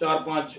4-5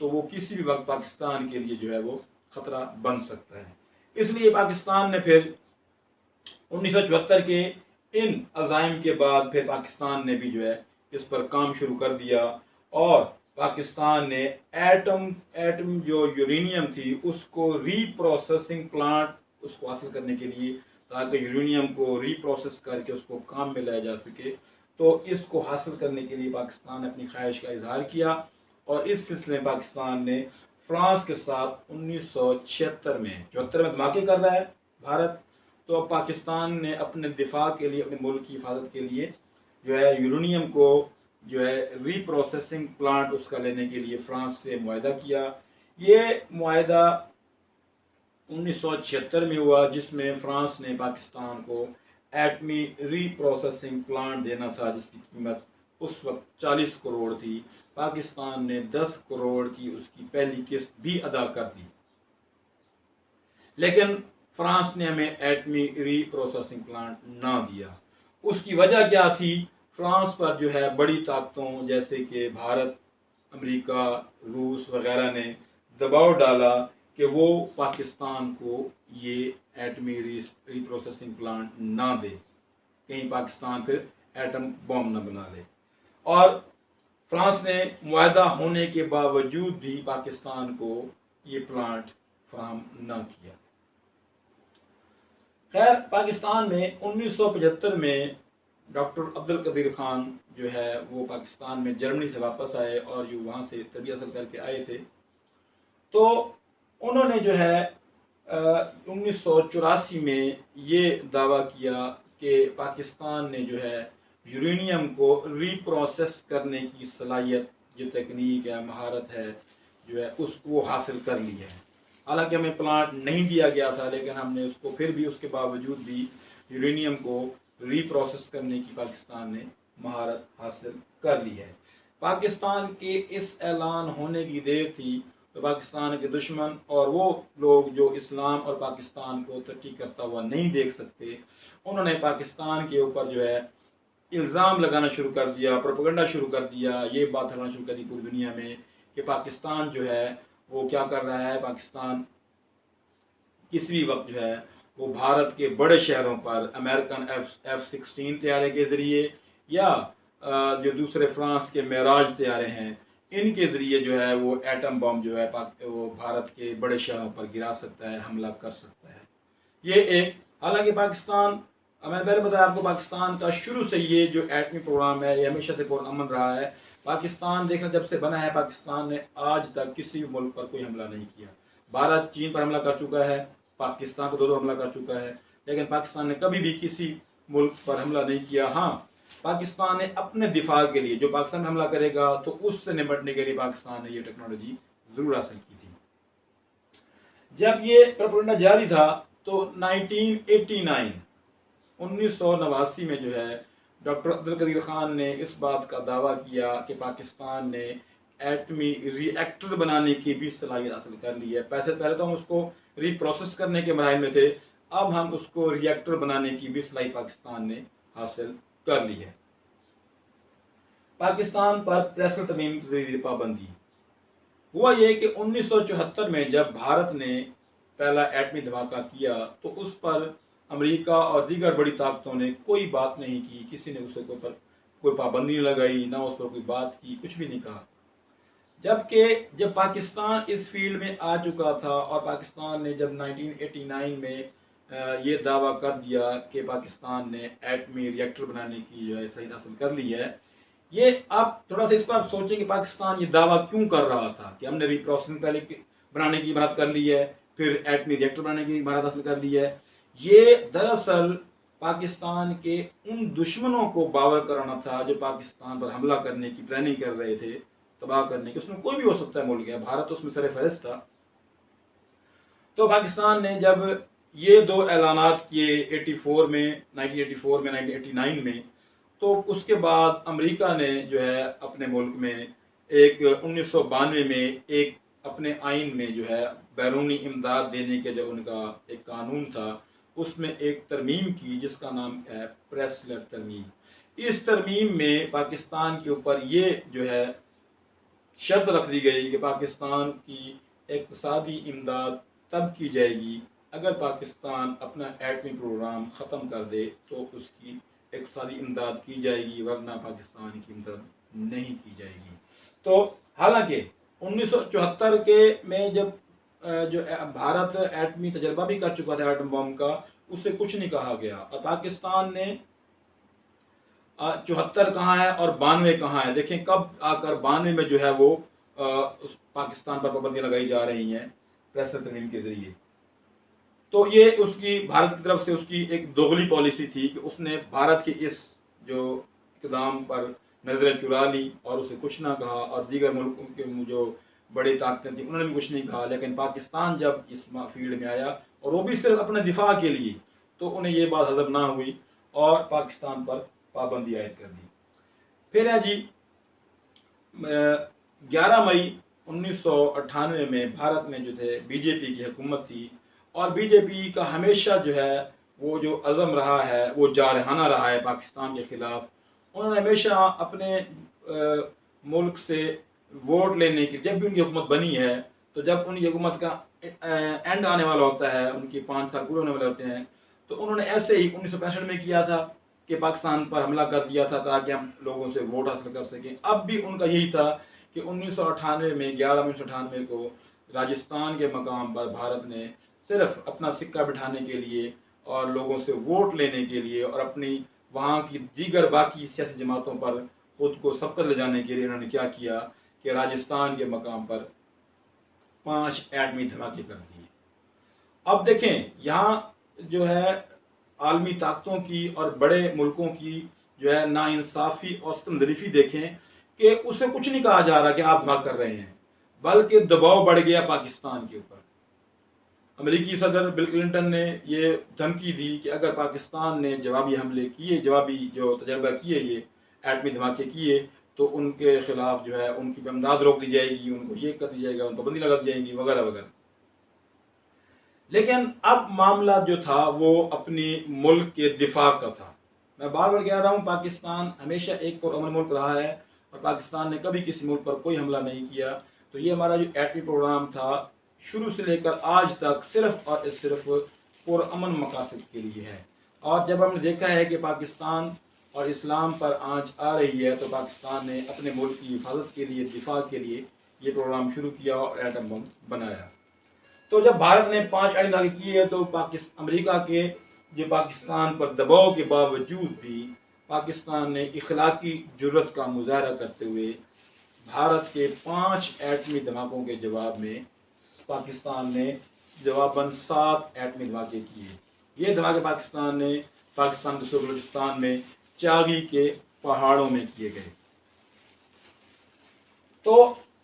تو وہ کسی بھی وقت پاکستان کے لیے جو ہے وہ خطرہ بن سکتا ہے۔ اس لیے پاکستان نے پھر 1974 کے ان عزائم کے بعد پھر پاکستان نے بھی جو ہے اس پر کام شروع کر دیا، اور پاکستان نے ایٹم جو یورینیم تھی اس کو ری پروسیسنگ پلانٹ اس کو حاصل کرنے کے لیے، تاکہ یورینیم کو ری پروسیس کر کے اس کو کام میں لایا جا سکے، تو اس کو حاصل کرنے کے لیے پاکستان نے اپنی خواہش کا اظہار کیا، اور اس سلسلے میں پاکستان نے فرانس کے ساتھ 1976 میں 74 میں دھماکے کر رہا ہے بھارت، تو پاکستان نے اپنے دفاع کے لیے، اپنے ملک کی حفاظت کے لیے جو ہے یورینیم کو جو ہے ری پروسیسنگ پلانٹ اس کا لینے کے لیے فرانس سے معاہدہ کیا۔ یہ معاہدہ 1976 میں ہوا، جس میں فرانس نے پاکستان کو ایٹمی ری پروسیسنگ پلانٹ دینا تھا، جس کی قیمت اس وقت 40 کروڑ تھی۔ پاکستان نے 10 کروڑ کی اس کی پہلی قسط بھی ادا کر دی، لیکن فرانس نے ہمیں ایٹمی ری پروسیسنگ پلانٹ نہ دیا۔ اس کی وجہ کیا تھی؟ فرانس پر جو ہے بڑی طاقتوں جیسے کہ بھارت، امریکہ، روس وغیرہ نے دباؤ ڈالا کہ وہ پاکستان کو یہ ایٹمی ری پروسیسنگ پلانٹ نہ دے، کہیں پاکستان پھر ایٹم بم نہ بنا لے، اور فرانس نے معاہدہ ہونے کے باوجود بھی پاکستان کو یہ پلانٹ فراہم نہ کیا۔ خیر، پاکستان میں 1975 میں ڈاکٹر عبدالقدیر خان جو ہے وہ پاکستان میں جرمنی سے واپس آئے، اور جو وہاں سے تربیت حاصل کر کے آئے تھے، تو انہوں نے جو ہے 1984 میں یہ دعویٰ کیا کہ پاکستان نے جو ہے یورینیم کو ری پروسیس کرنے کی صلاحیت، جو تکنیک ہے، مہارت ہے جو ہے اس کو حاصل کر لی ہے۔ حالانکہ ہمیں پلانٹ نہیں دیا گیا تھا، لیکن ہم نے اس کو پھر بھی، اس کے باوجود بھی یورینیم کو ری پروسیس کرنے کی پاکستان نے مہارت حاصل کر لی ہے۔ پاکستان کے اس اعلان ہونے کی دیر تھی تو پاکستان کے دشمن اور وہ لوگ جو اسلام اور پاکستان کو ترقی کرتا ہوا نہیں دیکھ سکتے، انہوں نے پاکستان کے اوپر جو ہے الزام لگانا شروع کر دیا، پروپیگنڈا شروع کر دیا، یہ بات پھیلانا شروع کر دی پوری دنیا میں کہ پاکستان جو ہے وہ کیا کر رہا ہے، پاکستان کسی بھی وقت جو ہے وہ بھارت کے بڑے شہروں پر امریکن F-16 طیارے کے ذریعے یا جو دوسرے فرانس کے معراج طیارے ہیں ان کے ذریعے جو ہے وہ ایٹم بم جو ہے وہ بھارت کے بڑے شہروں پر گرا سکتا ہے، حملہ کر سکتا ہے۔ یہ ایک، حالانکہ پاکستان، میں نے پہلے بتایا آپ کو، پاکستان کا شروع سے یہ جو ایٹمی پروگرام ہے یہ ہمیشہ سے پرامن رہا ہے۔ پاکستان دیکھنا جب سے بنا ہے، پاکستان نے آج تک کسی بھی ملک پر کوئی حملہ نہیں کیا۔ بھارت چین پر حملہ کر چکا ہے، پاکستان کو دو حملہ کر چکا ہے، لیکن پاکستان نے کبھی بھی کسی ملک پر حملہ نہیں کیا۔ ہاں، پاکستان نے اپنے دفاع کے لیے جو پاکستان میں حملہ کرے گا تو اس سے نمٹنے کے لیے پاکستان نے یہ ٹیکنالوجی ضرور حاصل کی تھی۔ جب یہ پروپیگنڈا جاری تھا تو 1989 میں جو ہے ڈاکٹر عبدالقدیر خان نے اس بات کا دعویٰ کیا کہ پاکستان نے ایٹمی ری ایکٹر بنانے کی بھی صلاحیت حاصل کر لی ہے۔ پہلے تو ہم اس کو ری پروسیس کرنے کے مراحل میں تھے، اب ہم اس کو ری ایکٹر بنانے کی بھی صلاحیت پاکستان نے حاصل کر لی ہے۔ پاکستان پر پریس ترمیم کی پابندی ہوا یہ کہ 1974 میں جب بھارت نے پہلا ایٹمی دھماکہ کیا تو اس پر امریکہ اور دیگر بڑی طاقتوں نے کوئی بات نہیں کی، کسی نے اسے کوئی پابندی نہیں لگائی، نہ اس پر کوئی بات کی، کچھ بھی نہیں کہا۔ جبکہ جب پاکستان اس فیلڈ میں آ چکا تھا اور پاکستان نے جب 1989 میں یہ دعویٰ کر دیا کہ پاکستان نے ایٹمی ری ایکٹر بنانے کی جو ہے صلاحیت حاصل کر لی ہے، یہ آپ تھوڑا سا اس پر آپ سوچیں کہ پاکستان یہ دعویٰ کیوں کر رہا تھا کہ ہم نے ری پروسیسنگ پہلے بنانے کی مہارت کر لی ہے، پھر ایٹمی ری ایکٹر بنانے کی مہارت حاصل کر لی ہے۔ یہ دراصل پاکستان کے ان دشمنوں کو باور کرانا تھا جو پاکستان پر حملہ کرنے کی پلاننگ کر رہے تھے، تباہ کرنے کی۔ اس میں کوئی بھی ہو سکتا ہے ملک ہے، بھارت اس میں سر فہرست تھا۔ تو پاکستان نے جب یہ دو اعلانات کیے 1984 میں 1989 میں، تو اس کے بعد امریکہ نے جو ہے اپنے ملک میں ایک 1992 میں ایک اپنے آئین میں جو ہے بیرونی امداد دینے کے جو ان کا ایک قانون تھا اس میں ایک ترمیم کی جس کا نام ہے پریسلر ترمیم۔ اس ترمیم میں پاکستان کے اوپر یہ جو ہے شرط رکھ دی گئی کہ پاکستان کی اقتصادی امداد تب کی جائے گی اگر پاکستان اپنا ایٹمی پروگرام ختم کر دے تو اس کی اقتصادی امداد کی جائے گی، ورنہ پاکستان کی امداد نہیں کی جائے گی۔ تو حالانکہ 1974 کے میں جب جو بھارت ایٹمی تجربہ بھی کر چکا تھا ایٹم بم کا، اس سے کچھ نہیں کہا گیا، اور پاکستان نے 74 کہاں ہے اور 92 کہاں ہے؟ دیکھیں کب آ کر 92 میں جو ہے وہ اس پاکستان پر پابندیاں لگائی جا رہی ہیں پریس ترمیم کے ذریعے۔ تو یہ اس کی بھارت کی طرف سے اس کی ایک دوغلی پالیسی تھی کہ اس نے بھارت کے اس جو اقدام پر نظریں چرا لی اور اسے کچھ نہ کہا، اور دیگر ملکوں کے جو بڑی طاقتیں تھیں انہوں نے بھی کچھ نہیں کہا، لیکن پاکستان جب اس فیلڈ میں آیا اور وہ بھی صرف اپنے دفاع کے لیے، تو انہیں یہ بات ہضم نہ ہوئی اور پاکستان پر پابندی عائد کر دی۔ پھر ہے جی 11 مئی 1998 میں بھارت میں جو تھے بی جے پی کی حکومت تھی، اور بی جے پی کا ہمیشہ جو ہے وہ جو عزم رہا ہے وہ جارحانہ رہا ہے پاکستان کے خلاف۔ انہوں نے ہمیشہ اپنے ملک سے ووٹ لینے کی، جب بھی ان کی حکومت بنی ہے تو جب ان کی حکومت کا اینڈ آنے والا ہوتا ہے، ان کی 5 سال پورے ہونے والے ہوتے ہیں، تو انہوں نے ایسے ہی 1965 میں کیا تھا کہ پاکستان پر حملہ کر دیا تھا تاکہ ہم لوگوں سے ووٹ حاصل کر سکیں۔ اب بھی ان کا یہی تھا کہ 1998 میں 11 مئی 1998 کو راجستھان کے مقام پر بھارت نے صرف اپنا سکہ بٹھانے کے لیے اور لوگوں سے ووٹ لینے کے لیے اور اپنی وہاں کی دیگر باقی سیاسی جماعتوں پر خود کو سبقت لے جانے کے لیے انہوں نے کیا کیا کہ راجستھان کے مقام پر 5 ایٹمی دھماکے کر دیے۔ اب دیکھیں یہاں جو ہے عالمی طاقتوں کی اور بڑے ملکوں کی جو ہے ناانصافی اور ستم ظریفی دیکھیں کہ اسے کچھ نہیں کہا جا رہا کہ آپ دھماکہ کر رہے ہیں، بلکہ دباؤ بڑھ گیا پاکستان کے اوپر۔ امریکی صدر بل کلنٹن نے یہ دھمکی دی کہ اگر پاکستان نے جوابی حملے کیے، جوابی جو تجربہ کیے، یہ ایٹمی دھماکے کیے، تو ان کے خلاف جو ہے ان کی امداد روک دی جائے گی، ان کو یہ کر دی جائے گا، ان پابندی لگا دی جائے گی وغیرہ وغیرہ۔ لیکن اب معاملہ جو تھا وہ اپنی ملک کے دفاع کا تھا۔ میں بار بار کہہ رہا ہوں پاکستان ہمیشہ ایک پرامن ملک رہا ہے اور پاکستان نے کبھی کسی ملک پر کوئی حملہ نہیں کیا۔ تو یہ ہمارا جو ایٹمی پروگرام تھا شروع سے لے کر آج تک صرف اور صرف پرامن مقاصد کے لیے ہے۔ اور جب ہم نے دیکھا ہے کہ پاکستان اور اسلام پر آنچ آ رہی ہے تو پاکستان نے اپنے ملک کی حفاظت کے لیے، دفاع کے لیے یہ پروگرام شروع کیا اور ایٹم بم بنایا۔ تو جب بھارت نے 5 ایٹمی دھماکے کیے تو امریکہ کے جو پاکستان پر دباؤ کے باوجود بھی پاکستان نے اخلاقی جرت کا مظاہرہ کرتے ہوئے بھارت کے 5 ایٹمی دھماکوں کے جواب میں پاکستان نے جواباً 7 ایٹمی دھماکے کیے۔ یہ دھماکے پاکستان کے بلوچستان میں چاغی کے پہاڑوں میں کیے گئے۔ تو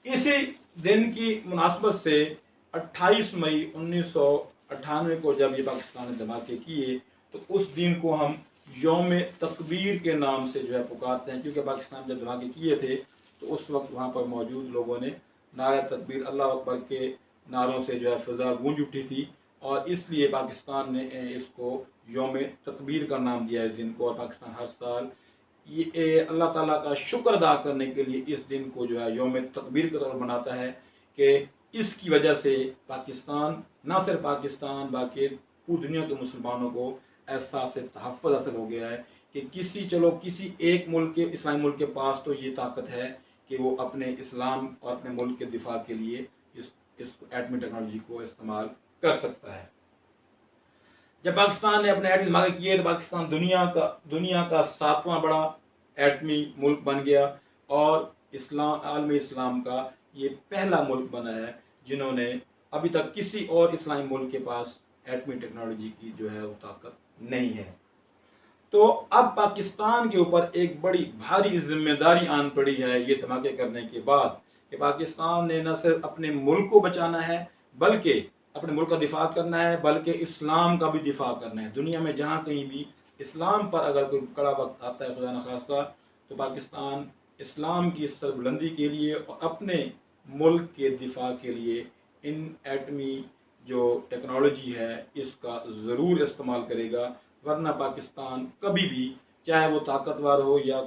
اسی دن کی مناسبت سے 28 مئی 1998 کو جب یہ پاکستان نے دھماکے کیے تو اس دن کو ہم یوم تکبیر کے نام سے جو ہے پکارتے ہیں، کیونکہ پاکستان جب دھماکے کیے تھے تو اس وقت وہاں پر موجود لوگوں نے نعرہ تکبیر اللہ اکبر کے نعروں سے جو ہے فضا گونج اٹھی تھی، اور اس لیے پاکستان نے اس کو یوم تکبیر کا نام دیا اس دن کو۔ اور پاکستان ہر سال یہ اللہ تعالیٰ کا شکر ادا کرنے کے لیے اس دن کو جو ہے یوم تکبیر کے طور پر مناتا ہے کہ اس کی وجہ سے پاکستان، نہ صرف پاکستان بلکہ پوری دنیا کے مسلمانوں کو احساس تحفظ حاصل ہو گیا ہے کہ کسی ایک ملک کے اسلامی ملک کے پاس تو یہ طاقت ہے کہ وہ اپنے اسلام اور اپنے ملک کے دفاع کے لیے اس ایٹمی ٹیکنالوجی کو استعمال کر سکتا ہے۔ جب پاکستان نے اپنے ایٹمی دھماکے کیے تو پاکستان دنیا کا 7واں بڑا ایٹمی ملک بن گیا، اور عالم اسلام کا یہ پہلا ملک بنا ہے جنہوں نے ابھی تک کسی اور اسلامی ملک کے پاس ایٹمی ٹیکنالوجی کی جو ہے وہ طاقت نہیں ہے۔ تو اب پاکستان کے اوپر ایک بڑی بھاری ذمہ داری آن پڑی ہے یہ دھماکے کرنے کے بعد کہ پاکستان نے نہ صرف اپنے ملک کو بچانا ہے بلکہ اپنے ملک کا دفاع کرنا ہے، بلکہ اسلام کا بھی دفاع کرنا ہے۔ دنیا میں جہاں کہیں بھی اسلام پر اگر کوئی کڑا وقت آتا ہے خدا نخواستہ تو پاکستان اسلام کی سربلندی کے لیے اور اپنے ملک کے دفاع کے لیے ان ایٹمی جو ٹیکنالوجی ہے اس کا ضرور استعمال کرے گا، ورنہ پاکستان کبھی بھی چاہے وہ طاقتور ہو یا